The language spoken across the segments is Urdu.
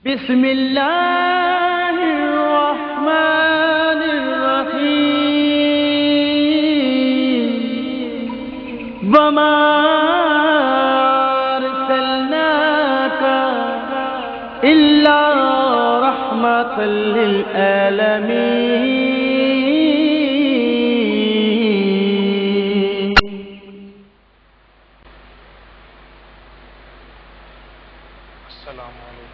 بسم اللہ الرحمن الرحیم وما ارسلناک الا رحمۃ للعالمین۔ السلام علیکم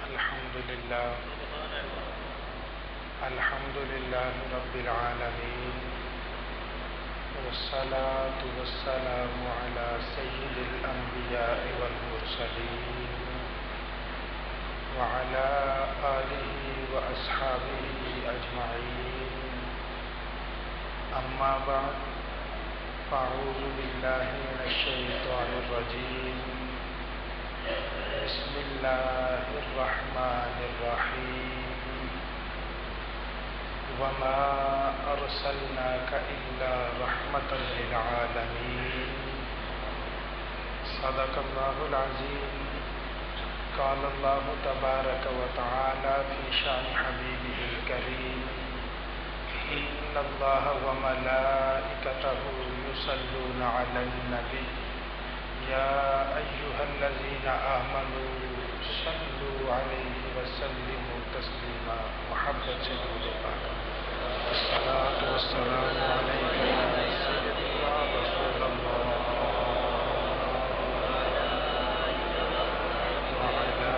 ورحمۃ اللہ۔ الحمد للہ رب العالمین، والصلاة والسلام علی سید الانبیاء والمرسلین، وعلی آلہ واصحابہ اجمعین، اما بعد، فاعوذ باللہ من الشیطان الرجیم، بسم اللہ الرحمن الرحیم، وما ارسلناک الا رحمۃ للعالمین۔ صدق اللہ العظیم۔ قال اللہ تبارک وتعالی فی شان حبیبہ الکریم، ان اللہ وملائکتہ یصلون علی النبی یا ایھا الذین آمنوا صلوا علیہ وسلموا تسلیما۔ محبت سے درود پاک۔ الصلاۃ والسلام علیک یا سیدی یا رسول اللہ، وعلی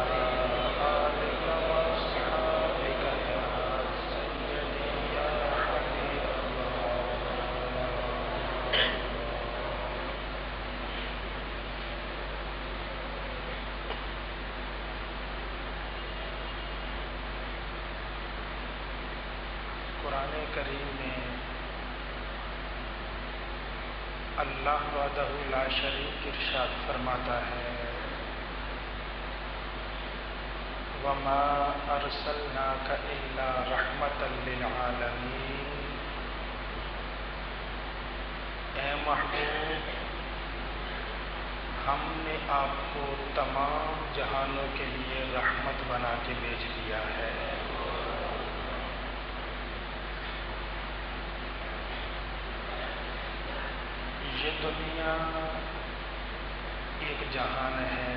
آلک واصحابک یا سیدی یا حبیب اللہ۔ قرآن کریم میں اللہ وحدہ لا شریک ارشاد فرماتا ہے، وما ارسلناک الا رحمۃ للعالمین۔ اے محبوب، ہم نے آپ کو تمام جہانوں کے لیے رحمت بنا کے بھیج دیا ہے۔ یہ دنیا ایک جہان ہے،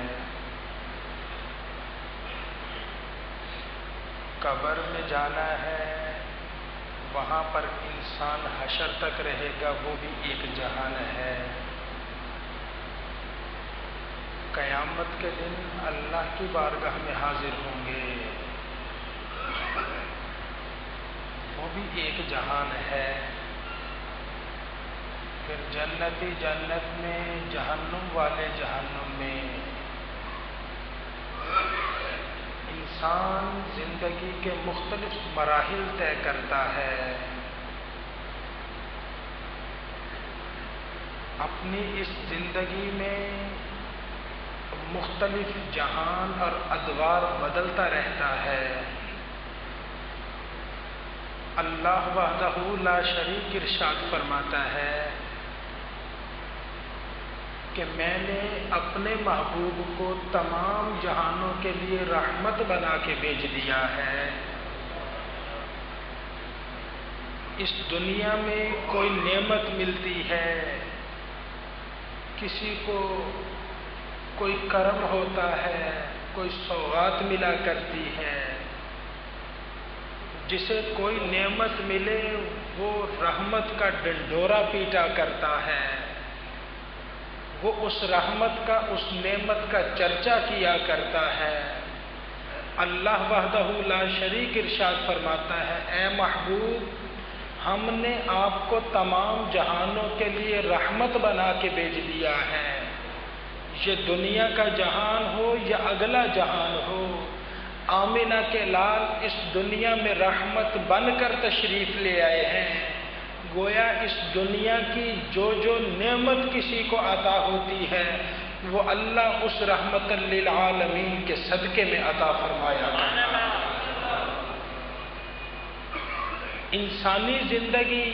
قبر میں جانا ہے، وہاں پر انسان حشر تک رہے گا، وہ بھی ایک جہان ہے۔ قیامت کے دن اللہ کی بارگاہ میں حاضر ہوں گے، وہ بھی ایک جہان ہے۔ پھر جنتی جنت میں، جہنم والے جہنم میں۔ انسان زندگی کے مختلف مراحل طے کرتا ہے، اپنی اس زندگی میں مختلف جہان اور ادوار بدلتا رہتا ہے۔ اللہ وحدہ لا شریک ارشاد فرماتا ہے کہ میں نے اپنے محبوب کو تمام جہانوں کے لیے رحمت بنا کے بھیج دیا ہے۔ اس دنیا میں کوئی نعمت ملتی ہے، کسی کو کوئی کرم ہوتا ہے، کوئی سوغات ملا کرتی ہے۔ جسے کوئی نعمت ملے وہ رحمت کا ڈنڈورا پیٹا کرتا ہے، وہ اس رحمت کا، اس نعمت کا چرچا کیا کرتا ہے۔ اللہ وحدہ لا شریک ارشاد فرماتا ہے، اے محبوب، ہم نے آپ کو تمام جہانوں کے لیے رحمت بنا کے بھیج دیا ہے۔ یہ دنیا کا جہان ہو یا اگلا جہان ہو، آمنہ کے لال اس دنیا میں رحمت بن کر تشریف لے آئے ہیں۔ گویا اس دنیا کی جو جو نعمت کسی کو عطا ہوتی ہے، وہ اللہ اس رحمت للعالمین کے صدقے میں عطا فرمایا کرتا ہے۔ انسانی زندگی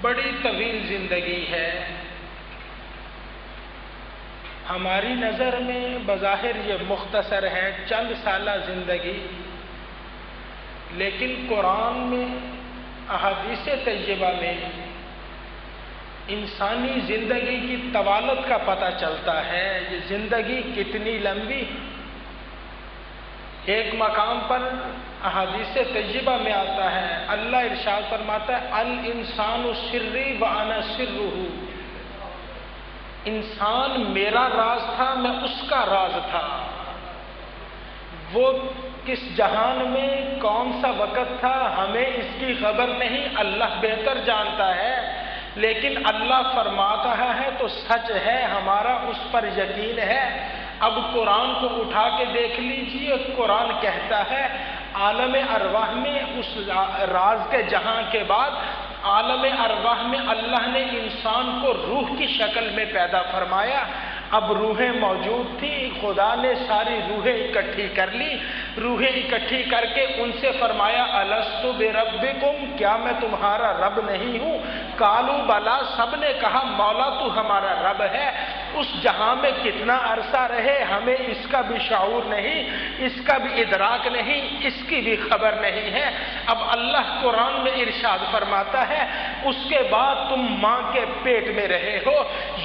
بڑی طویل زندگی ہے. ہماری نظر میں بظاہر یہ مختصر ہے، چند سالہ زندگی، لیکن قرآن میں، احادیث طیبہ میں انسانی زندگی کی طوالت کا پتہ چلتا ہے. یہ زندگی کتنی لمبی. ایک مقام پر احادیث طیبہ میں آتا ہے، اللہ ارشاد فرماتا ہے الانسان سری وانا سرہ. انسان میرا راز تھا، میں اس کا راز تھا. وہ کس جہان میں کون سا وقت تھا ہمیں اس کی خبر نہیں، اللہ بہتر جانتا ہے. لیکن اللہ فرماتا ہے تو سچ ہے، ہمارا اس پر یقین ہے. اب قرآن کو اٹھا کے دیکھ لیجئے، قرآن کہتا ہے عالم ارواح میں اس راز کے جہاں کے بعد عالم ارواح میں اللہ نے انسان کو روح کی شکل میں پیدا فرمایا. اب روحیں موجود تھی، خدا نے ساری روحیں اکٹھی کر لی. روحیں اکٹھی کر کے ان سے فرمایا الست بربکم، کیا میں تمہارا رب نہیں ہوں؟ قالوا بلا، سب نے کہا مولا تو ہمارا رب ہے. اس جہاں میں کتنا عرصہ رہے ہمیں اس کا بھی شعور نہیں، اس کا بھی ادراک نہیں، اس کی بھی خبر نہیں ہے. اب اللہ قرآن میں ارشاد فرماتا ہے اس کے بعد تم ماں کے پیٹ میں رہے ہو،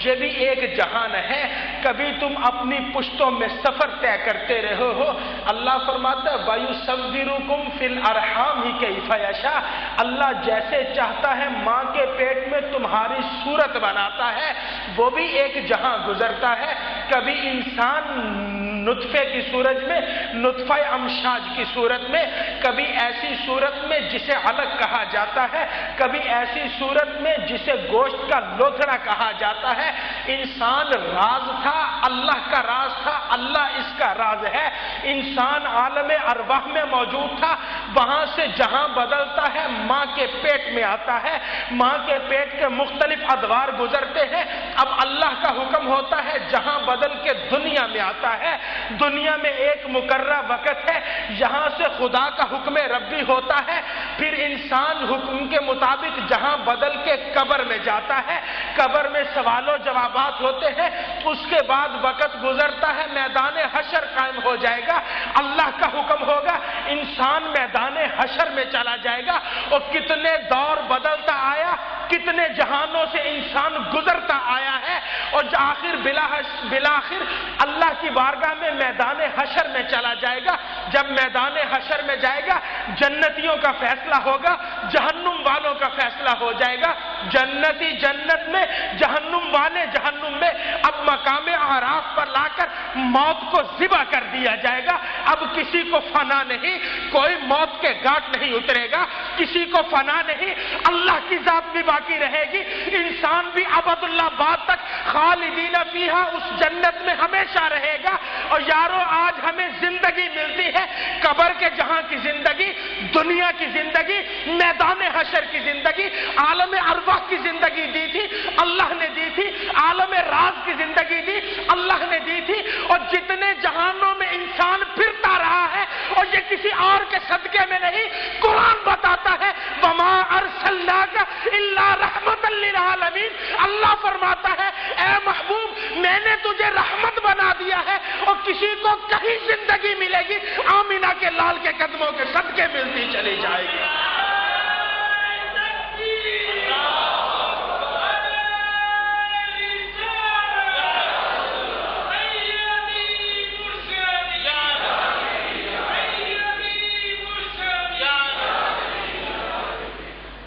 یہ بھی ایک جہان ہے. کبھی تم اپنی پشتوں میں سفر طے کرتے رہے ہو. اللہ فرماتا ہے وَيُصَوِّرُكُمْ فِي الْأَرْحَامِ كَيْفَ يَشَاءُ. اللہ جیسے چاہتا ہے ماں کے پیٹ میں تمہاری صورت بناتا ہے. وہ بھی ایک جہاں گزرتا ہے. کبھی انسان نطفے کی صورت میں، نطفہ امشاج کی صورت میں، کبھی ایسی صورت میں جسے علق کہا جاتا ہے، کبھی ایسی صورت میں جسے گوشت کا لوتھڑا کہا جاتا ہے. انسان راز تھا، اللہ کا راز تھا، اللہ اس کا راز ہے. انسان عالم ارواح میں موجود تھا، وہاں سے جہاں بدلتا ہے ماں کے پیٹ میں آتا ہے. ماں کے پیٹ کے مختلف ادوار گزرتے ہیں. اب اللہ کا حکم ہوتا ہے جہاں بدل کے دنیا میں آتا ہے. دنیا میں ایک مقررہ وقت ہے، یہاں سے خدا کا حکم ربی ہوتا ہے. پھر انسان حکم کے مطابق جہاں بدل کے قبر میں جاتا ہے. قبر میں سوال و جوابات ہوتے ہیں. اس کے بعد وقت گزرتا ہے، میدان حشر قائم ہو جائے گا. اللہ کا حکم ہوگا انسان میدان حشر میں چلا جائے گا. اور کتنے دور بدلتا آیا، کتنے جہانوں سے انسان گزرتا آیا ہے، اور آخر بلاخر اللہ کی بارگاہ میں میدان حشر میں چلا جائے گا. جب میدان حشر میں جائے گا جنتیوں کا فیصلہ ہوگا، جہنم والوں کا فیصلہ ہو جائے گا. جنتی جنت میں، جہنم والے جہنم میں. اب مقام اعراف پر لا کر موت کو ذبح کر دیا جائے گا. اب کسی کو فنا نہیں، کوئی موت کے گھاٹ نہیں اترے گا، کسی کو فنا نہیں. اللہ کی ذات بھی باقی رہے گی. انسان بھی ابد اللہ بعد تک خالدین فیہا اس جنت میں ہمیشہ رہے گا. اور یارو آج ہمیں زندگی ملتی ہے، قبر کے جہاں کی زندگی، دنیا کی زندگی، میدان حشر کی زندگی، عالم ارواح کی زندگی دی تھی اللہ نے دی تھی، عالم راز کی زندگی دی اللہ نے دی تھی. اور جتنے جہانوں میں انسان پھرتا رہا ہے، اور یہ کسی اور کے صدقے میں نہیں، قرآن بتاتا ہے وَمَا أَرْسَلْنَاكَ إِلَّا رَحْمَةً لِّلْعَالَمِينَ. اللہ فرماتا ہے اے محبوب میں نے تجھے رحمت بنا دیا ہے. اور کسی کو کہیں زندگی ملے گی آمینہ کے لال کے قدموں کے صدقے ملتی چلی جائے گی.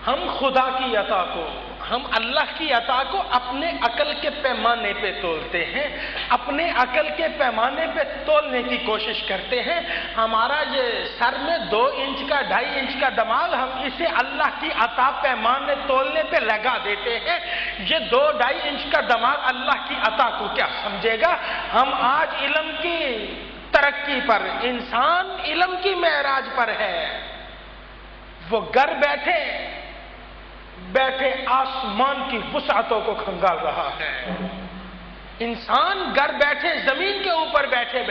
ہم خدا کی عطا کو، ہم اللہ کی عطا کو اپنے عقل کے پیمانے پہ تولتے ہیں، اپنے عقل کے پیمانے پہ تولنے کی کوشش کرتے ہیں. ہمارا یہ سر میں 2 انچ کا 2.5 انچ کا دماغ، ہم اسے اللہ کی عطا پیمانے تولنے پہ لگا دیتے ہیں. یہ 2-2.5 انچ کا دماغ اللہ کی عطا کو کیا سمجھے گا؟ ہم آج علم کی ترقی پر، انسان علم کی معراج پر ہے. وہ گھر بیٹھے آسمان کی وسعتوں کو کھنگال رہا ہے. انسان گھر بیٹھے زمین کے اوپر بیٹھے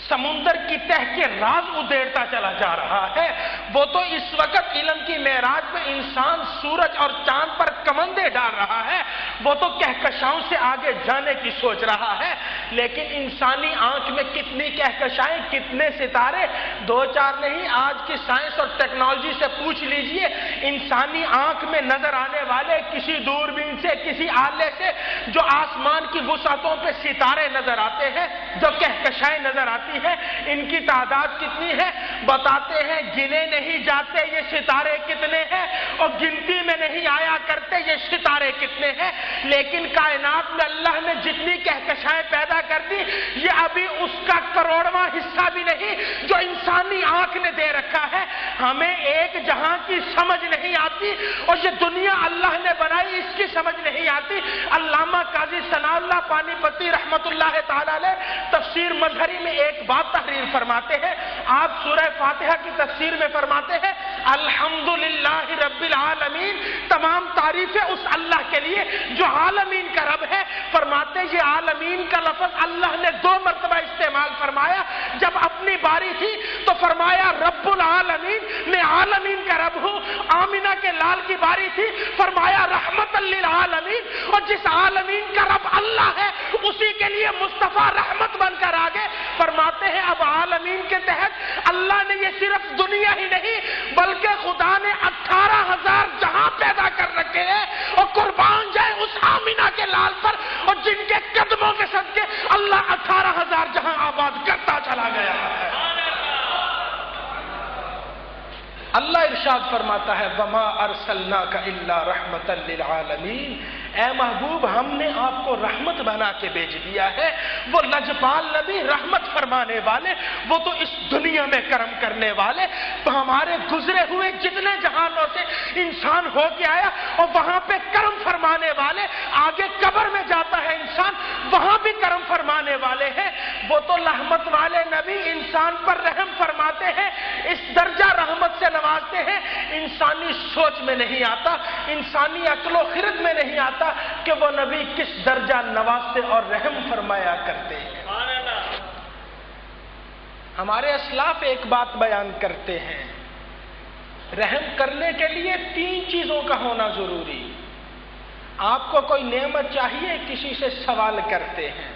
سمندر کی تہ کے راز ادھیڑتا چلا جا رہا ہے. وہ تو اس وقت علم کی معراج میں انسان سورج اور چاند پر کمندے ڈال رہا ہے، وہ تو کہکشاؤں سے آگے جانے کی سوچ رہا ہے. لیکن انسانی آنکھ میں کتنی کہکشائیں، کتنے ستارے، دو چار نہیں، آج کی سائنس اور ٹیکنالوجی سے پوچھ لیجئے، انسانی آنکھ میں نظر آنے والے کسی دوربین سے، کسی آلے سے جو آسمان کی وسعتوں پہ ستارے نظر آتے ہیں، جو کہکشائیں نظر آتی ہیں، ان کی تعداد کتنی ہے؟ بتاتے ہیں گنے نہیں جاتے یہ ستارے کتنے ہیں، اور گنتی میں نہیں آیا کرتے یہ ستارے کتنے ہیں. لیکن کائنات میں اللہ نے جتنی کہکشائیں پیدا کر دی، یہ ابھی اس کا کروڑواں حصہ بھی نہیں جو انسانی آنکھ نے دے رکھا ہے. ہمیں ایک جہاں کی سمجھ نہیں آتی، اور یہ دنیا اللہ نے بنائی اس کی سمجھ نہیں آتی. علامہ قاضی ثناء اللہ پانی پتی رحمت اللہ تعالی علیہ تفسیر مظہری میں ایک بات تحریر فرماتے ہیں. آپ سورہ فاتحہ کی تفسیر میں فرماتے ہیں الحمدللہ رب العالمین، تمام تعریفیں اس اللہ کے لیے جو عالمین کا رب ہے. فرماتے یہ عالمین کا لفظ اللہ نے 2 مرتبہ استعمال فرمایا. جب اپنی باری تھی تو فرمایا رب العالمین، میں عالمین کا رب ہوں. آمینہ کے لال کی باری تھی، فرمایا رحمت للعالمین، اور جس عالمین کا رب اللہ ہے اسی کے لیے مصطفیٰ رحمت بن کر آگے. فرماتے ہیں اب عالمین کے تحت اللہ نے یہ صرف دنیا ہی نہیں بلکہ خدا نے 18,000 جہاں پیدا کر رکھے ہیں، اور قربان جائے اس آمینہ کے لال پر، اور جن کے قدموں کے صدقے اللہ 18,000 جہاں آباد کرتا چلا گیا ہے. اللہ ارشاد فرماتا ہے وَمَا أَرْسَلْنَاكَ إِلَّا رَحْمَةً لِلْعَالَمِينَ، اے محبوب ہم نے آپ کو رحمت بنا کے بھیج دیا ہے. وہ لجپال نبی، رحمت فرمانے والے، وہ تو اس دنیا میں کرم کرنے والے. تو ہمارے گزرے ہوئے جتنے جہانوں سے انسان ہو کے آیا اور وہاں پہ کرم فرمانے والے، آگے قبر میں جاتا ہے انسان وہاں بھی کرم فرمانے والے ہیں. وہ تو رحمت والے نبی انسان پر رحم فرماتے ہیں، اس درجہ رحمت سے نوازتے ہیں انسانی سوچ میں نہیں آتا، انسانی عقل و خرد میں نہیں آتا کہ وہ نبی کس درجہ نوازتے اور رحم فرمایا کرتے ہیں. ہمارے اسلاف ایک بات بیان کرتے ہیں، رحم کرنے کے لیے 3 چیزوں کا ہونا ضروری. آپ کو کوئی نعمت چاہیے، کسی سے سوال کرتے ہیں.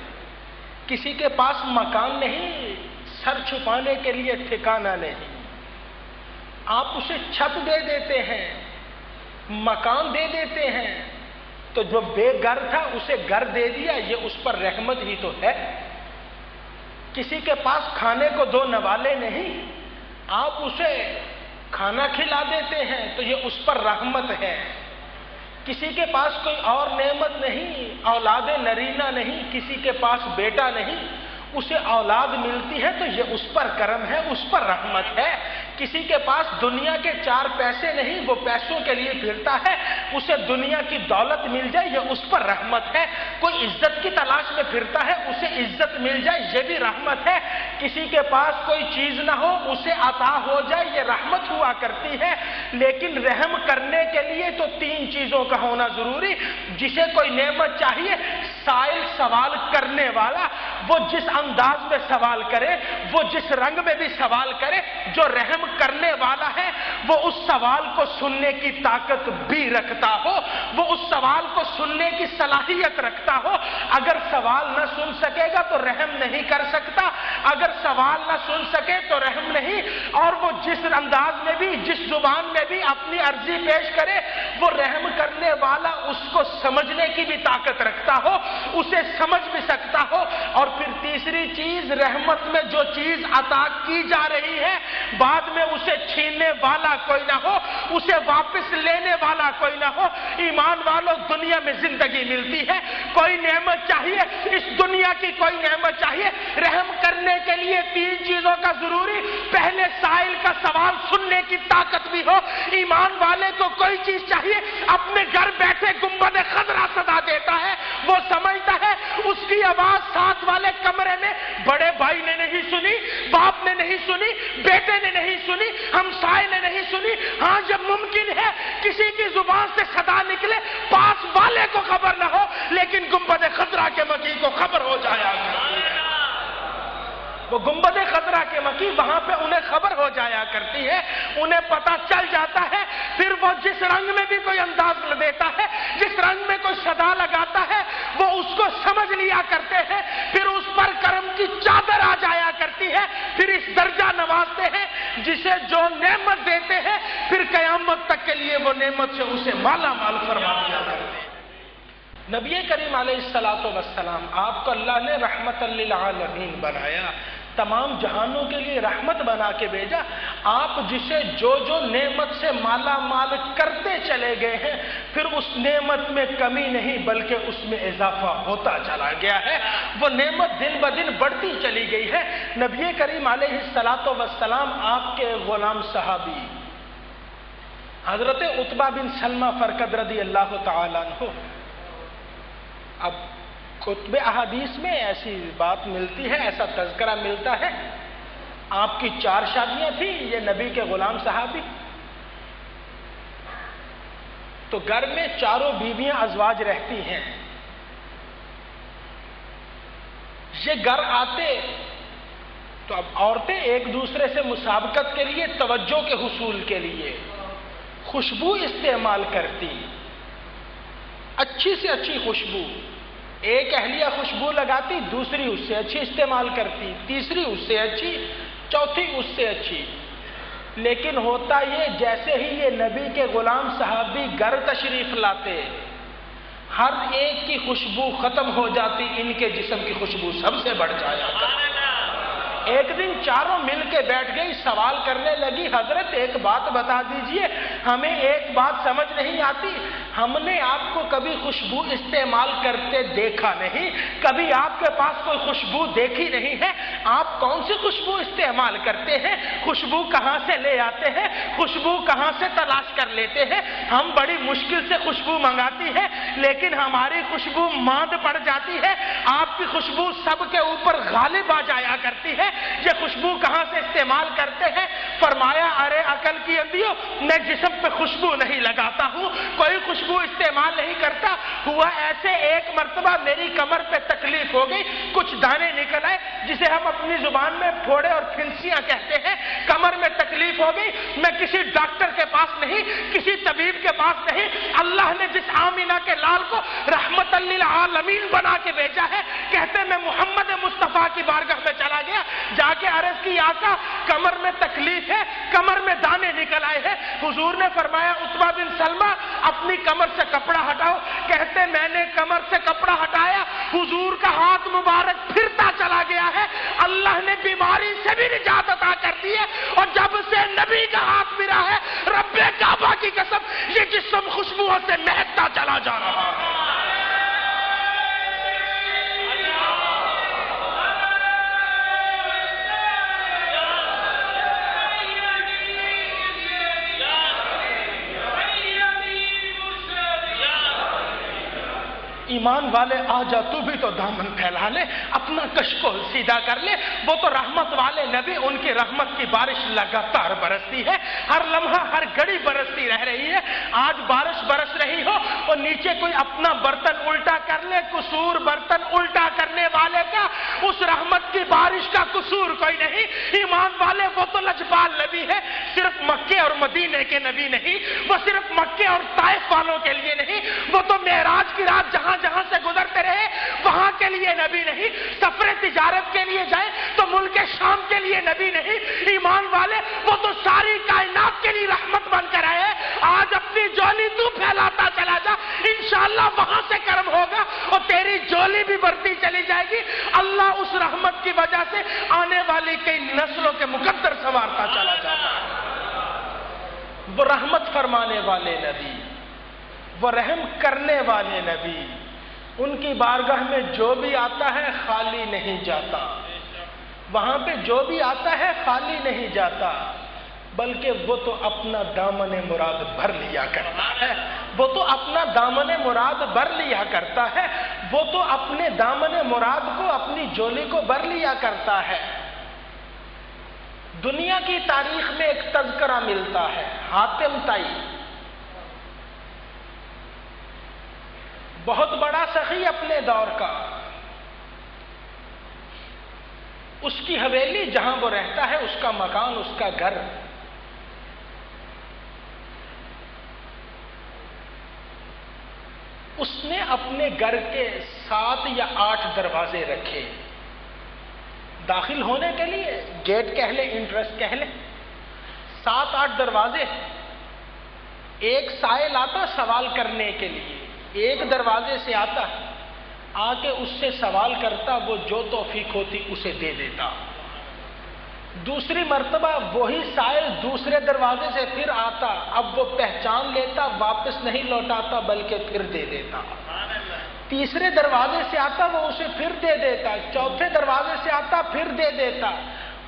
کسی کے پاس مکان نہیں، سر چھپانے کے لیے ٹھکانہ نہیں، آپ اسے چھت دے دیتے ہیں، مکان دے دیتے ہیں. تو جو بے گھر تھا اسے گھر دے دیا، یہ اس پر رحمت ہی تو ہے. کسی کے پاس کھانے کو 2 نوالے نہیں، آپ اسے کھانا کھلا دیتے ہیں تو یہ اس پر رحمت ہے. کسی کے پاس کوئی اور نعمت نہیں، اولاد نرینہ نہیں، کسی کے پاس بیٹا نہیں، اسے اولاد ملتی ہے تو یہ اس پر کرم ہے، اس پر رحمت ہے. کسی کے پاس دنیا کے 4 پیسے نہیں، وہ پیسوں کے لیے پھرتا ہے، اسے دنیا کی دولت مل جائے یہ اس پر رحمت ہے. کوئی عزت کی تلاش میں پھرتا ہے، اسے عزت مل جائے یہ بھی رحمت ہے. کسی کے پاس کوئی چیز نہ ہو، اسے عطا ہو جائے یہ رحمت ہوا کرتی ہے. لیکن رحم کرنے کے لیے تو 3 چیزوں کا ہونا ضروری. جسے کوئی نعمت چاہیے، سائل سوال کرنے والا، وہ جس انداز میں سوال کرے، وہ جس رنگ میں بھی سوال کرے، جو رحم کرنے والا ہے وہ اس سوال کو سننے کی طاقت بھی رکھتا ہو، وہ اس سوال کو سننے کی صلاحیت رکھتا ہو. اگر سوال نہ سن سکے گا تو رحم نہیں کر سکتا، اگر سوال نہ سن سکے تو رحم نہیں. اور وہ جس انداز میں بھی، جس زبان میں بھی اپنی عرضی پیش کرے، وہ رحم کرنے والا اس کو سمجھنے کی بھی طاقت رکھتا ہو، اسے سمجھ بھی سکتا ہو. اور پھر تیسری چیز، رحمت میں جو چیز عطا کی جا رہی ہے بعد میں اسے چھیننے والا کوئی نہ ہو، اسے واپس لینے والا کوئی نہ ہو. ایمان والوں، دنیا میں زندگی ملتی ہے، کوئی نعمت چاہیے، اس دنیا کی کوئی نعمت چاہیے، رحم کرنے کے لیے 3 چیزوں کا ضروری. پہلے سائل کا سوال سننے کی طاقت بھی ہو. ایمان والے کو کوئی چیز چاہیے، اپنے گھر بیٹھے گنبد خضرا صدا دیتا ہے، وہ سمجھتا ہے اس کی آواز ساتھ والے کمرے میں بڑے بھائی نے نہیں سنی، باپ نے نہیں سنی، بیٹے نے نہیں سنی، ہمسائے نے نہیں سنی. ہاں جب ممکن ہے کسی کی زبان سے صدا نکلے، پاس والے کو خبر نہ ہو، لیکن گنبد خضرا کے مکی کو خبر ہو جایا. وہ گنبد خضرا کے مکی، وہاں پہ انہیں خبر ہو جایا کرتی ہے، انہیں پتا چل جاتا ہے، پھر وہ جس رنگ میں بھی کوئی انداز دیتا ہے، جس رنگ میں کوئی صدا لگاتا ہے، وہ اس کو سمجھ لیا کرتے ہیں، پھر اس پر کرم کی چادر آ جایا کرتی ہے، پھر اس درجہ نوازتے ہیں جسے جو نعمت دیتے ہیں پھر قیامت تک کے لیے وہ نعمت سے اسے مالا مال فرما دیا کرتے ہیں۔ نبی کریم علیہ الصلوۃ والسلام، آپ کو اللہ نے رحمت للعالمین بنایا، تمام جہانوں کے لیے رحمت بنا کے بھیجا، آپ جسے جو جو نعمت سے مالا مال کرتے چلے گئے ہیں، پھر اس نعمت میں کمی نہیں بلکہ اس میں اضافہ ہوتا چلا گیا ہے، وہ نعمت دن بدن بڑھتی چلی گئی ہے۔ نبی کریم علیہ الصلوۃ والسلام آپ کے غلام صحابی حضرت عتبہ بن سلمہ فرقد رضی اللہ تعالیٰ عنہ، اب کتب احادیث میں ایسی بات ملتی ہے، ایسا تذکرہ ملتا ہے، آپ کی 4 شادیاں تھیں، یہ نبی کے غلام صحابی، تو گھر میں 4 بیویاں ازواج رہتی ہیں، یہ گھر آتے تو اب عورتیں ایک دوسرے سے مسابقت کے لیے، توجہ کے حصول کے لیے خوشبو استعمال کرتی، اچھی سے اچھی خوشبو، ایک اہلیہ خوشبو لگاتی، دوسری اس سے اچھی استعمال کرتی، تیسری اس سے اچھی، چوتھی اس سے اچھی۔ لیکن ہوتا یہ، جیسے ہی یہ نبی کے غلام صحابی گھر تشریف لاتے، ہر ایک کی خوشبو ختم ہو جاتی، ان کے جسم کی خوشبو سب سے بڑھ جایا کرتی۔ ایک دن 4 مل کے بیٹھ گئی، سوال کرنے لگی، حضرت ایک بات بتا دیجئے، ہمیں ایک بات سمجھ نہیں آتی، ہم نے آپ کو کبھی خوشبو استعمال کرتے دیکھا نہیں، کبھی آپ کے پاس کوئی خوشبو دیکھی نہیں ہے، آپ کون سی خوشبو استعمال کرتے ہیں، خوشبو کہاں سے لے آتے ہیں، خوشبو کہاں سے تلاش کر لیتے ہیں، ہم بڑی مشکل سے خوشبو منگاتی ہے لیکن ہماری خوشبو ماند پڑ جاتی ہے، آپ کی خوشبو سب کے اوپر غالب آ جایا کرتی ہے، یہ خوشبو کہاں سے استعمال کرتے ہیں؟ فرمایا، ارے عقل کی اندھیوں، میں جسم پہ خوشبو نہیں لگاتا ہوں، کوئی خوشبو استعمال نہیں کرتا، ہوا ایسے ایک مرتبہ میری کمر پہ تکلیف ہو گئی، کچھ دانے نکل آئے جسے ہم اپنی زبان میں پھوڑے اور پھنسیاں کہتے ہیں، کمر میں تکلیف ہو گئی، میں کسی ڈاکٹر کے پاس نہیں، کسی طبیب کے پاس نہیں، اللہ نے جس آمینہ کے لال کو رحمت للعالمین بنا کے بھیجا ہے، کہتے میں محمد مصطفیٰ کی بارگاہ میں چلا گیا، جا کے عرض کی، آقا کمر میں تکلیف ہے، کمر میں دانے نکل آئے ہیں، حضور نے فرمایا، عتبہ بن سلمہ اپنی کمر سے کپڑا ہٹاؤ، کہتے میں نے کمر سے کپڑا ہٹایا، حضور کا ہاتھ مبارک پھرتا چلا گیا ہے، اللہ نے بیماری سے بھی نجات عطا کر دی ہے، اور جب سے نبی کا ہاتھ پھرا ہے، رب کعبہ کی قسم، یہ جسم خوشبوؤں سے مہکتا چلا جا رہا ہے۔ ایمان والے آ جا، تو بھی تو دامن پھیلا لے، اپنا کشکول سیدھا کر لے، وہ تو رحمت والے نبی، ان کی رحمت کی بارش لگاتار برستی ہے، ہر لمحہ ہر گھڑی برستی رہ رہی ہے، آج بارش برس رہی ہو اور نیچے کوئی اپنا برتن الٹا کر لے، قصور برتن الٹا کرنے والے کا، اس رحمت کی بارش کا قصور کوئی نہیں۔ ایمان والے، وہ تو لجپال نبی ہے، صرف مکے اور مدینے کے نبی نہیں، وہ صرف مکے اور طائف والوں کے لیے نہیں، وہ تو معراج کی رات جہاں جہاں سے گزرتے رہے وہاں کے لیے نبی نہیں، سفر تجارت کے لیے جائے تو ملک شام کے لیے نبی نہیں، ایمان والے وہ تو ساری کائنات کے لیے رحمت بن کر آئے۔ آج اپنی جولی تو پھیلاتا چلا جا، انشاءاللہ وہاں سے کرم ہوگا اور تیری جولی بھی بڑھتی چلی جائے گی، اللہ اس رحمت کی وجہ سے آنے والی کئی نسلوں کے مقدر سنوارتا چلا جاتا ہے۔ وہ رحمت فرمانے والے نبی، وہ رحم کرنے والے نبی، ان کی بارگاہ میں جو بھی آتا ہے خالی نہیں جاتا، وہاں پہ جو بھی آتا ہے خالی نہیں جاتا، بلکہ وہ تو اپنا دامن مراد بھر لیا کرتا ہے، وہ تو اپنا دامن مراد بھر لیا کرتا ہے، وہ تو اپنے دامن مراد کو، اپنی جولی کو بھر لیا کرتا ہے۔ دنیا کی تاریخ میں ایک تذکرہ ملتا ہے، حاتم طائی، بہت بڑا سخی اپنے دور کا، اس کی حویلی جہاں وہ رہتا ہے، اس کا مکان، اس کا گھر، اس نے اپنے گھر کے 7 یا 8 دروازے رکھے داخل ہونے کے لیے، گیٹ کہہ لیں، انٹرسٹ کہہ لیں، 7-8 دروازے۔ ایک سائل آتا سوال کرنے کے لیے، ایک دروازے سے آتا، آ کے اس سے سوال کرتا، وہ جو توفیق ہوتی اسے دے دیتا۔ دوسری مرتبہ وہی سائل دوسرے دروازے سے پھر آتا، اب وہ پہچان لیتا، واپس نہیں لوٹاتا بلکہ پھر دے دیتا۔ تیسرے دروازے سے آتا، وہ اسے پھر دے دیتا۔ چوتھے دروازے سے آتا، پھر دے دیتا۔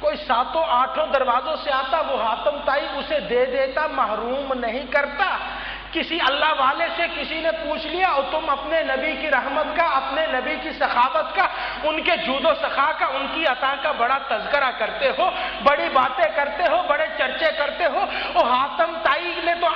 کوئی 7-8 دروازوں سے آتا، وہ حاتم طائی اسے دے دیتا، محروم نہیں کرتا۔ کسی اللہ والے سے کسی نے پوچھ لیا، اور تم اپنے نبی کی رحمت کا، اپنے نبی کی سخاوت کا، ان کے جود و سخا کا، ان کی عطا کا بڑا تذکرہ کرتے ہو، بڑی باتیں کرتے ہو، بڑے چرچے کرتے ہو۔ اور حاتم طائی نے تو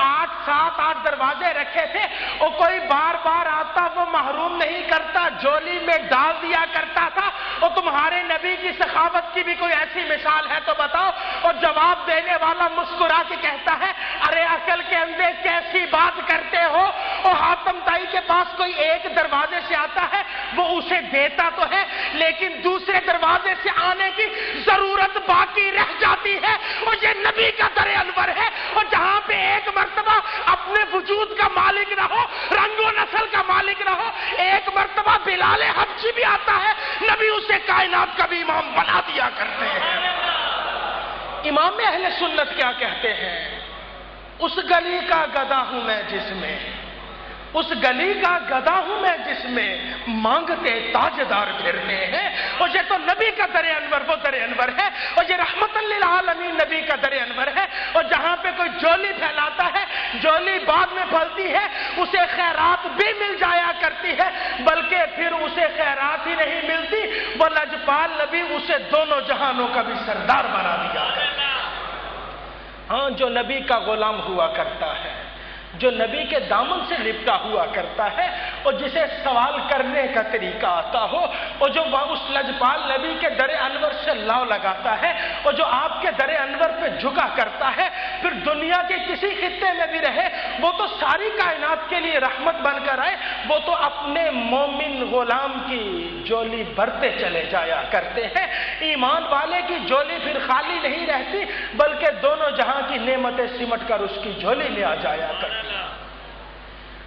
7-8 دروازے رکھے تھے، اور کوئی بار بار آتا وہ محروم نہیں کرتا، جولی میں ڈال دیا کرتا تھا۔ اور تمہارے نبی کی سخاوت کی بھی کوئی ایسی مثال ہے تو بتاؤ؟ اور جواب دینے والا مسکرا کے کہتا ہے، ارے عقل کے اندھے کیسی بات کرتے ہو؟ اور حاتم طائی کے پاس کوئی ایک دروازے سے آتا ہے، وہ اسے دیتا تو ہے، لیکن دوسرے دروازے سے آنے کی ضرورت باقی رہ جاتی ہے۔ اور یہ نبی کا در انور ہے۔ اور جہاں پہ ایک مرتبہ اپنے وجود کا مالک نہ ہو، رنگ و نسل کا مالک نہ ہو، ایک مرتبہ بلال حبشی بھی آتا ہے، نبی اسے کائنات کا بھی امام بنا دیا کرتے ہیں۔ امام اہل سنت کیا کہتے ہیں؟ اس گلی کا گدھا ہوں میں جس میں، اس گلی کا گدھا ہوں میں جس میں مانگتے تاجدار پھرتے ہیں۔ اور یہ تو نبی کا در انور، وہ در انور ہے، اور یہ رحمت للعالمین نبی کا در انور ہے۔ اور جہاں پہ کوئی جولی پھیلاتا ہے، جولی بعد میں پھلتی ہے، اسے خیرات بھی مل جایا کرتی ہے، بلکہ پھر اسے خیرات ہی نہیں ملتی، وہ لجپال نبی اسے دونوں جہانوں کا بھی سردار بنا دیا کرتا ہے۔ ہاں، جو نبی کا غلام ہوا کرتا ہے، جو نبی کے دامن سے لپٹا ہوا کرتا ہے، اور جسے سوال کرنے کا طریقہ آتا ہو، اور جو اس لجپال نبی کے در انور سے لاؤ لگاتا ہے، اور جو آپ کے در انور پہ جھکا کرتا ہے، پھر دنیا کے کسی خطے میں بھی رہے، وہ تو ساری کائنات کے لیے رحمت بن کر آئے، وہ تو اپنے مومن غلام کی جولی بھرتے چلے جایا کرتے ہیں۔ ایمان والے کی جولی پھر خالی نہیں رہتی، بلکہ دونوں جہاں کی نعمتیں سمٹ کر اس کی جولی میں آ جایا کرتی۔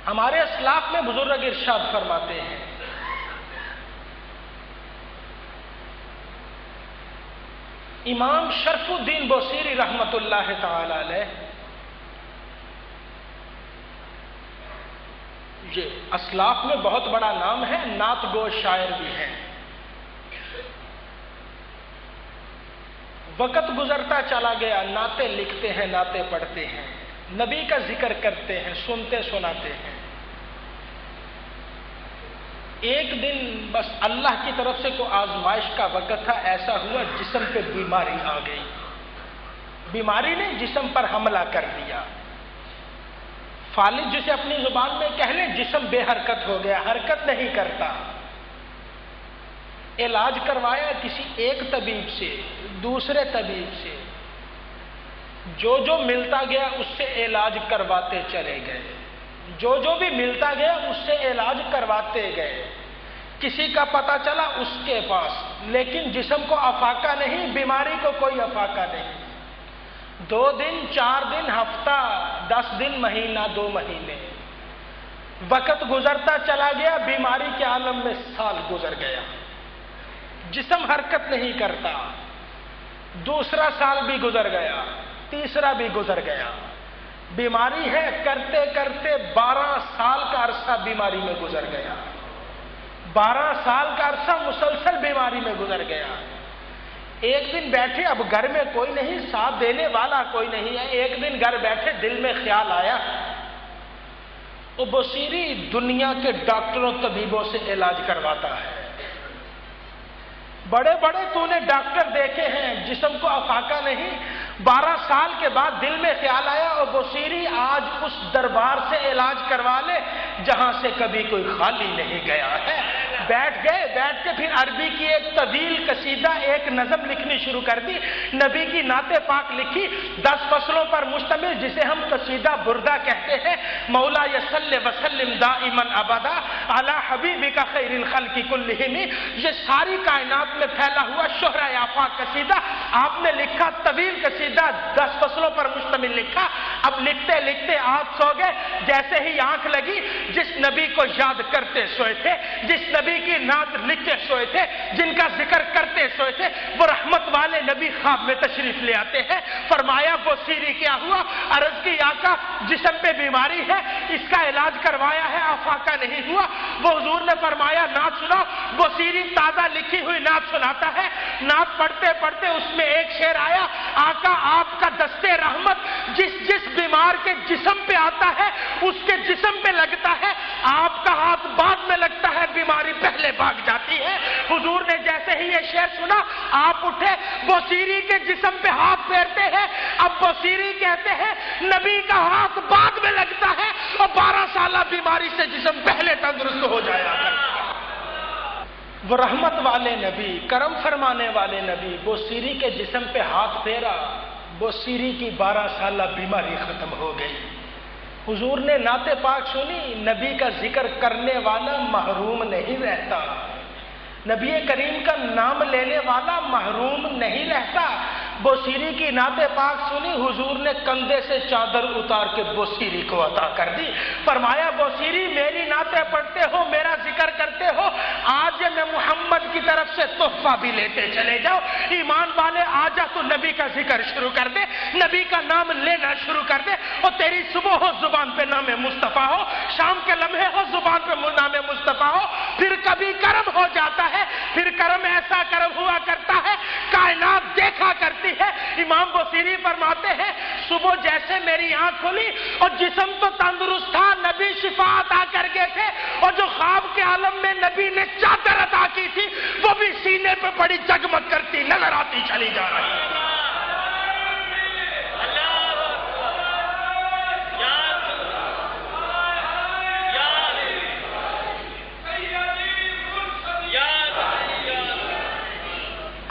ہمارے اسلاف میں بزرگ ارشاد فرماتے ہیں، امام شرف الدین بوصیری رحمت اللہ تعالی علیہ، یہ اسلاف میں بہت بڑا نام ہے، نعت گو شاعر بھی ہیں۔ وقت گزرتا چلا گیا، نعتیں لکھتے ہیں، نعتیں پڑھتے ہیں، نبی کا ذکر کرتے ہیں، سنتے سناتے ہیں۔ ایک دن بس اللہ کی طرف سے کوئی آزمائش کا وقت تھا، ایسا ہوا جسم پہ بیماری آ گئی، بیماری نے جسم پر حملہ کر دیا۔ فالج جسے اپنی زبان میں کہہ لیں، جسم بے حرکت ہو گیا، حرکت نہیں کرتا۔ علاج کروایا کسی ایک طبیب سے، دوسرے طبیب سے، جو ملتا گیا اس سے علاج کرواتے چلے گئے، جو بھی ملتا گیا اس سے علاج کرواتے گئے۔ کسی کا پتہ چلا اس کے پاس، لیکن جسم کو افاقہ نہیں، بیماری کو کوئی افاقہ نہیں۔ 2 دن، 4 دن، ہفتہ، 10 دن، مہینہ، 2 مہینے، وقت گزرتا چلا گیا، بیماری کے عالم میں سال گزر گیا، جسم حرکت نہیں کرتا۔ دوسرا سال بھی گزر گیا، تیسرا بھی گزر گیا، بیماری ہے، کرتے کرتے 12 سال کا عرصہ بیماری میں گزر گیا، 12 سال کا عرصہ مسلسل بیماری میں گزر گیا۔ ایک دن بیٹھے، اب گھر میں کوئی نہیں، ساتھ دینے والا کوئی نہیں ہے، ایک دن گھر بیٹھے دل میں خیال آیا، وہ بصیری دنیا کے ڈاکٹروں طبیبوں سے علاج کرواتا ہے، بڑے بڑے تو نے ڈاکٹر دیکھے ہیں، جسم کو افاقہ نہیں۔ 12 سال کے بعد دل میں خیال آیا، اور بصیری آج اس دربار سے علاج کروا لے جہاں سے کبھی کوئی خالی نہیں گیا ہے۔ بیٹھ گئے, بیٹھ کے پھر عربی کی ایک طویل قصیدہ, ایک نظم لکھنی شروع کر دی. نبی کی نعت پاک لکھی 10 فصلوں پر مشتمل, جسے ہم قصیدہ بردہ کہتے ہیں. مولا صلی وسلم دائما ابدا علی حبیبک خیر الخلق کلہم. یہ ساری کائنات میں پھیلا ہوا شہرۂ آفاق قصیدہ آپ نے لکھا, طویل قصیدہ 10 فصلوں پر مشتمل لکھا. اب لکھتے لکھتے آپ سو گئے. جیسے ہی آنکھ لگی, جس نبی کو یاد کرتے سوئے تھے, جس نبی کی نعت لکھتے سوئے تھے, جن کا ذکر کرتے سوئے تھے, وہ رحمت والے نبی خواب میں تشریف لے آتے ہیں. فرمایا بوسیری کیا ہوا؟ عرض کی آقا جسم پہ بیماری ہے, اس کا علاج کروایا ہے, افاقہ نہیں ہوا. وہ حضور نے فرمایا نعت سناؤ. بوسیری تازہ لکھی ہوئی نعت سناتا ہے. نعت پڑھتے پڑھتے اس میں ایک شعر آیا, آقا آپ کا دستے رحمت جس بیمار کے جسم پہ آتا ہے اس کے جسم پہ لگتا ہے, آپ کا ہاتھ بعد میں لگتا ہے, بیماری پہلے بھاگ جاتی ہے. حضور نے جیسے ہی یہ شعر سنا آپ اٹھے, بوسیری کے جسم پہ ہاتھ پھیرتے ہیں. اب بوسیری کہتے ہیں نبی کا ہاتھ بعد میں لگتا ہے اور 12 سالہ بیماری سے جسم پہلے تندرست ہو جایا کرتا ہے. وہ رحمت والے نبی, کرم فرمانے والے نبی بوسیری کے جسم پہ ہاتھ پھیرا, بوسیری کی 12 سالہ بیماری ختم ہو گئی. حضور نے نعت پاک سنی, نبی کا ذکر کرنے والا محروم نہیں رہتا, نبی کریم کا نام لینے والا محروم نہیں رہتا. بوسیری کی نعت پاک سنی, حضور نے کندھے سے چادر اتار کے بوسیری کو عطا کر دی. فرمایا بوسیری میری نعتیں پڑھتے ہو, میرا ذکر کرتے ہو, آج میں محمد کی طرف سے تحفہ بھی لیتے چلے جاؤ. ایمان والے آ جا, تو نبی کا ذکر شروع کر دے, نبی کا نام لینا شروع کر دے, اور تیری صبح ہو زبان پہ نام مصطفیٰ ہو, شام کے لمحے ہو زبان پہ نام مصطفیٰ ہو. پھر کبھی کرم ہو جاتا ہے, پھر کرم ایسا کرم ہوا کرتا ہے کائنات دیکھا کرتی ہے. امام بوسیری فرماتے ہیں صبح جیسے میری آنکھ کھلی اور جسم تو تندرست تھا, نبی شفا عطا کر گئے تھے, اور جو خواب کے عالم میں نبی نے چادر عطا کی تھی وہ بھی سینے پہ بڑی جگمگ کرتی نظر آتی چلی جا رہی ہے.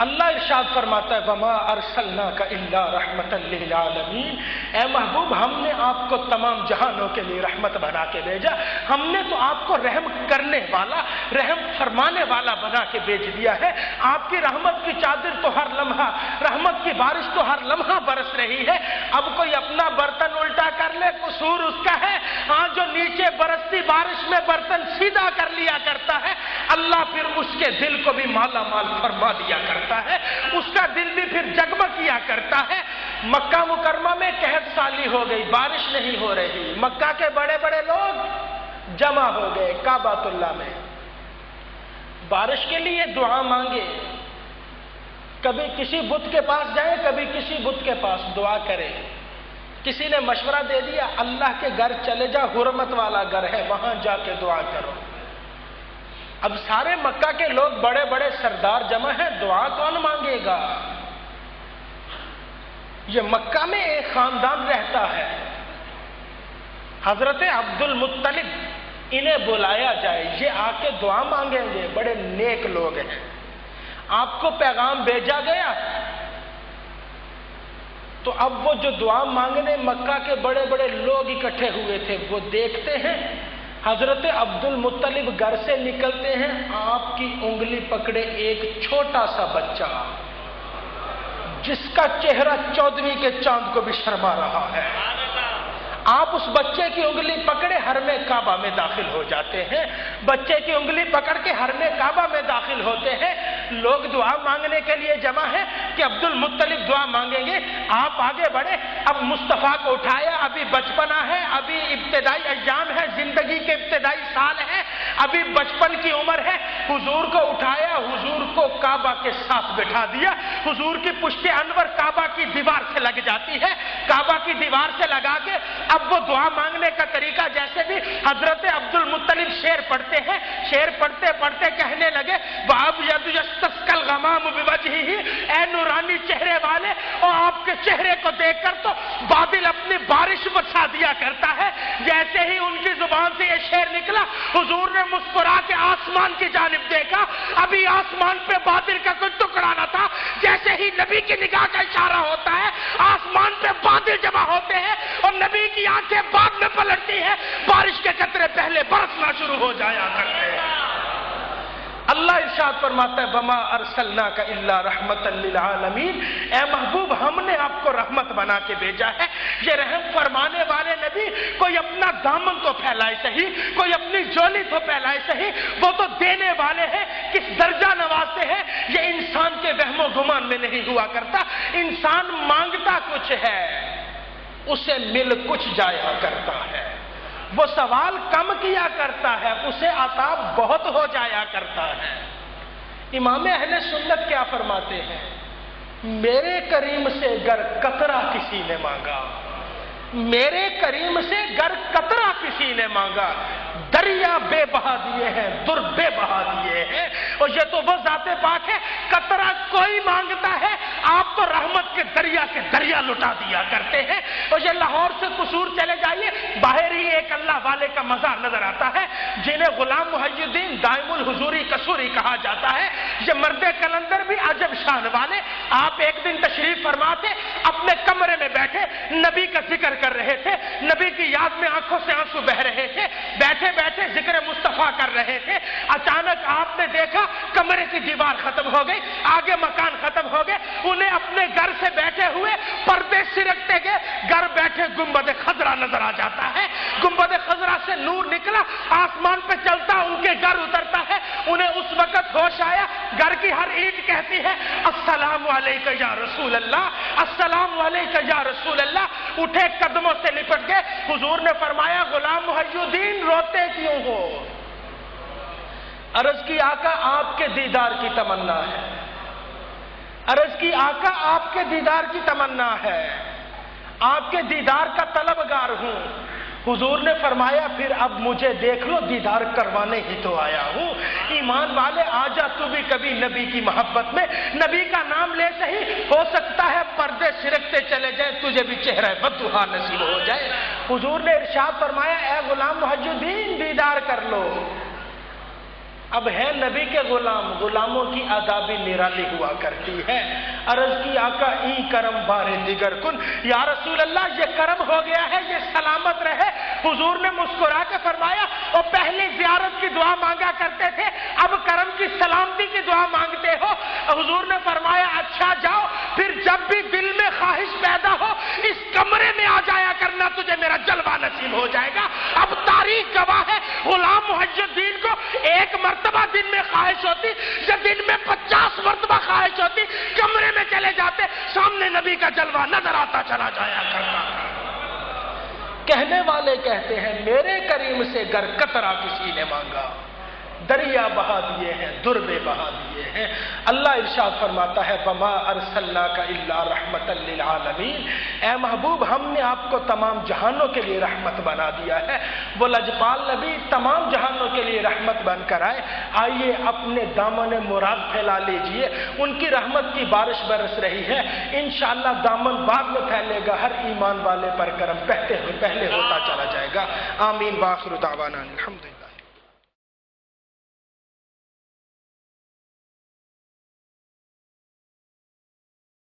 اللہ ارشاد فرماتا ہے وَمَا أَرْسَلْنَاكَ إِلَّا رَحْمَةً لِلْعَالَمِينَ. اے محبوب ہم نے آپ کو تمام جہانوں کے لیے رحمت بنا کے بھیجا. ہم نے تو آپ کو رحم کرنے والا, رحم فرمانے والا بنا کے بھیج دیا ہے. آپ کی رحمت کی چادر تو ہر لمحہ, رحمت کی بارش تو ہر لمحہ برس رہی ہے. اب کوئی اپنا برتن الٹا کر لے قصور اس کا ہے, ہاں جو نیچے برستی بارش میں برتن سیدھا کر لیا کرتا ہے, اللہ پھر اس کے دل کو بھی مالا مال فرما دیا کرتا ہے, اس کا دل بھی پھر جگمگ کیا کرتا ہے. مکہ مکرمہ میں قحط سالی ہو گئی, بارش نہیں ہو رہی. مکہ کے بڑے بڑے لوگ جمع ہو گئے کعبۃ اللہ میں, بارش کے لیے دعا مانگے. کبھی کسی بت کے پاس جائیں, کبھی کسی بت کے پاس دعا کریں. کسی نے مشورہ دے دیا اللہ کے گھر چلے جا, حرمت والا گھر ہے, وہاں جا کے دعا کرو. اب سارے مکہ کے لوگ بڑے بڑے سردار جمع ہیں, دعا کون مانگے گا؟ یہ مکہ میں ایک خاندان رہتا ہے, حضرت عبد المطلب, انہیں بلایا جائے, یہ آ کے دعا مانگیں گے, بڑے نیک لوگ ہیں. آپ کو پیغام بھیجا گیا تو اب وہ جو دعا مانگنے مکہ کے بڑے بڑے لوگ اکٹھے ہوئے تھے, وہ دیکھتے ہیں حضرت عبد المطلب گھر سے نکلتے ہیں, آپ کی انگلی پکڑے ایک چھوٹا سا بچہ جس کا چہرہ 14ویں کے چاند کو بھی شرما رہا ہے. آپ اس بچے کی انگلی پکڑے حرم کعبہ میں داخل ہو جاتے ہیں. بچے کی انگلی پکڑ کے حرم کعبہ میں داخل ہوتے ہیں. لوگ دعا مانگنے کے لیے جمع ہیں کہ عبد المطلب دعا مانگیں گے. آپ آگے بڑھے, اب مصطفیٰ کو اٹھایا, ابھی بچپنا ہے, ابھی ابتدائی ایام ہے, زندگی کے ابتدائی سال ہے, ابھی بچپن کی عمر ہے. حضور کو اٹھایا, حضور کو کعبہ کے ساتھ بٹھا دیا. حضور کی پشت انور کعبہ کی دیوار سے لگ جاتی ہے. کعبہ کی دیوار سے لگا کے اب وہ دعا مانگنے کا طریقہ جیسے بھی حضرت عبد المطلب شعر پڑھتے ہیں, شعر پڑھتے پڑھتے کہنے لگے وَأَبْيَضُ يَسْتَسْقَى الْغَمَامُ بِوَجْهِهِ, اے نورانی چہرے والے, اور آپ کے چہرے کو دیکھ کر تو بادل اپنی بارش برسا دیا کرتا ہے. جیسے ہی ان کی زبان زبان سے یہ شعر نکلا، حضور نے مسکرا کے آسمان کی جانب دیکھا، ابھی آسمان پہ بادل کا کوئی ٹکڑا نہ تھا، جیسے ہی نبی کی نگاہ کا اشارہ ہوتا ہے آسمان پہ بادل جمع ہوتے ہیں اور نبی کی آنکھیں بعد میں پلٹتی ہیں، بارش کے قطرے پہلے برسنا شروع ہو جایا کرتے ہیں۔ اللہ ارشاد فرماتا ہے وما ارسلناک الا رحمت للعالمین، اے محبوب ہم نے آپ کو رحمت بنا کے بھیجا ہے۔ یہ رحم فرمانے والے نبی کوئی اپنا دامن تو پھیلائے صحیح، کوئی اپنی جولی تو پھیلائے صحیح، وہ تو دینے والے ہیں، کس درجہ نوازتے ہیں یہ انسان کے وہم و گمان میں نہیں ہوا کرتا۔ انسان مانگتا کچھ ہے، اسے مل کچھ جایا کرتا ہے، وہ سوال کم کیا کرتا ہے، اسے عطا بہت ہو جایا کرتا ہے۔ امام اہل سنت کیا فرماتے ہیں؟ میرے کریم سے گر قطرہ کسی نے مانگا، میرے کریم سے گر قطرہ کسی نے مانگا، دریا بے بہا دیے ہیں، در بے بہا دیے ہیں۔ اور یہ تو وہ ذات پاک ہے، قطرہ کوئی مانگتا ہے، آپ تو رحمت کے دریا لٹا دیا کرتے ہیں۔ اور یہ لاہور سے قصور چلے جائیے، باہر ہی ایک اللہ والے کا مزار نظر آتا ہے جنہیں غلام محی الدین دائم الحضوری قصوری کہا جاتا ہے۔ یہ مرد کلندر بھی عجب شان والے، آپ ایک دن تشریف فرما تھے، اپنے کمرے میں بیٹھے نبی کا ذکر کر رہے تھے، نبی کی یاد میں آنکھوں سے آنسو بہ رہے تھے، بیٹھے بیٹھے ذکر مصطفیٰ کر رہے تھے، اچانک آپ نے دیکھا کمرے کی دیوار ختم ہو گئی، آگے مکان ختم ہو گئے، انہیں اپنے گھر سے بیٹھے ہوئے پردے سرکتے گئے، گھر بیٹھے گنبد خضرا نظر آ جاتا ہے، گنبد خضرا سے نور نکلا، آسمان پہ چلتا ان کے گھر اترتا ہے، انہیں اس وقت ہوش آیا، گھر کی ہر اینٹ کہتی ہے السلام علیکہ یا رسول اللہ، السلام علیکہ یا رسول اللہ، اٹھے قدموں سے لپٹ گئے۔ حضور نے فرمایا غلام محی الدین روتے کیوں ہو؟ عرض کی آقا آپ کے دیدار کی تمنا ہے، عرض کی آقا آپ کے دیدار کی تمنا ہے، آپ کے دیدار کا طلبگار ہوں۔ حضور نے فرمایا پھر اب مجھے دیکھ لو، دیدار کروانے ہی تو آیا ہوں۔ ایمان والے آجا تو بھی کبھی نبی کی محبت میں، نبی کا نام لے صحیح، ہو سکتا ہے پردے سرکتے چلے جائیں، تجھے بھی چہرہ بدوہا نصیب ہو جائے۔ حضور نے ارشاد فرمایا اے غلام محی الدین دیدار کر لو۔ اب ہے نبی کے غلاموں کی آدابی نرالی ہوا کرتی ہے۔ عرض کی آقا ای کرم بارے دیگر کن، یا رسول اللہ یہ کرم ہو گیا ہے، یہ سلامت رہے۔ حضور نے مسکرا کے فرمایا وہ پہلی زیارت کی دعا مانگا کرتے تھے، اب کرم کی سلامتی کی دعا مانگتے ہو۔ حضور نے فرمایا اچھا جاؤ، پھر جب بھی دل میں خواہش پیدا ہو اس کمرے میں آ جایا کرنا، تجھے میرا جلوہ نصیب ہو جائے گا۔ اب تاریخ گواہ ہے غلام محی الدین کو ایک مرتبہ دن میں خواہش ہوتی، یا دن میں 50 مرتبہ خواہش ہوتی، کمرے میں چلے جاتے، سامنے نبی کا جلوہ نظر آتا چلا جایا کرتا تھا۔ کہنے والے کہتے ہیں میرے کریم سے گر قطرہ کسی نے مانگا، دریا بہا دیے ہیں، در بے بہا دیے ہیں۔ اللہ ارشاد فرماتا ہے وما ارسلناک الا رحمت للعالمین، اے محبوب ہم نے آپ کو تمام جہانوں کے لیے رحمت بنا دیا ہے۔ وہ لجپال نبی تمام جہانوں کے لیے رحمت بن کر آئے، آئیے اپنے دامن مراد پھیلا لیجئے، ان کی رحمت کی بارش برس رہی ہے، انشاءاللہ دامن بعد میں پھیلے گا، ہر ایمان والے پر کرم پہلے ہوتا چلا جائے گا۔ آمین، وآخر دعوانا الحمدللہ۔